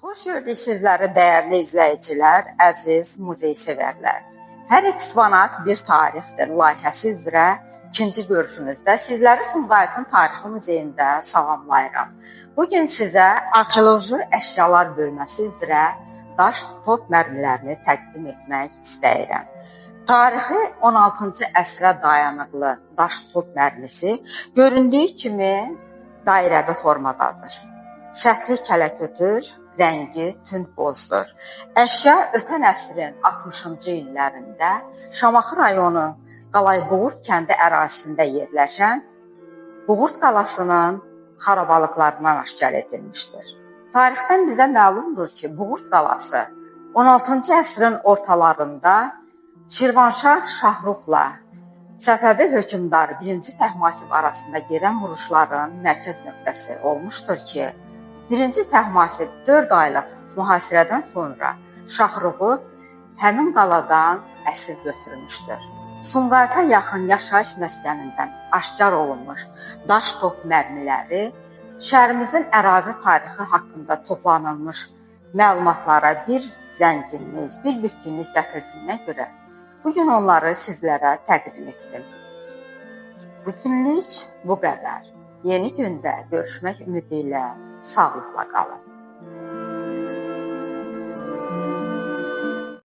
Xoş gördük sizləri dəyərli izləyicilər, əziz muzey sevərlər. Hər eksponat bir tarixdir layihəsi üzrə ikinci görüşümüzdə sizləri Sumqayıtın Tarixi Muzeyində salamlayıram. Bugün sizə arxeoloji əşyalar bölməsi üzrə daş top mərmilərini təqdim etmək istəyirəm. Tarixi 16-cı əsrə dayanıqlı daş top mərmisi göründüyü kimi dairəvi formadadır. Səthi kələkötür, rəngi tünd bozdur. Əşya ötən əsrin 60-cı illərində Şamaxı rayonu Qalayboğurt kəndi ərazisində yerləşən Boğurt qalasının xarabalıqlarından aşkar edilmişdir. Tarixdən bizə məlumdur ki, Boğurt qalası 16-cı əsrin ortalarında Şirvanşah Şahruxla Səfəvi hökmdarı 1-ci Təhmasib arasında gedən vuruşların mərkəz nöqtəsi olmuşdur ki, 1-ci Təhmasib 4 aylıq mühasirədən sonra Şahruxu həmin qaladan əsir götürmüşdür. Sumqayıta yaxın yaşayış məskənindən aşkar olunmuş daş top mərmiləri şəhərimizin ərazi tarixi haqqında toplanılmış məlumatlara bir zənginlik, bir bütünlük gətirdiyinə görə bugün onları sizlərə təqdim etdim. Bütünlük bu qədər. Yeni gündə görüşmək ümidi ilə sağlıqla qalın.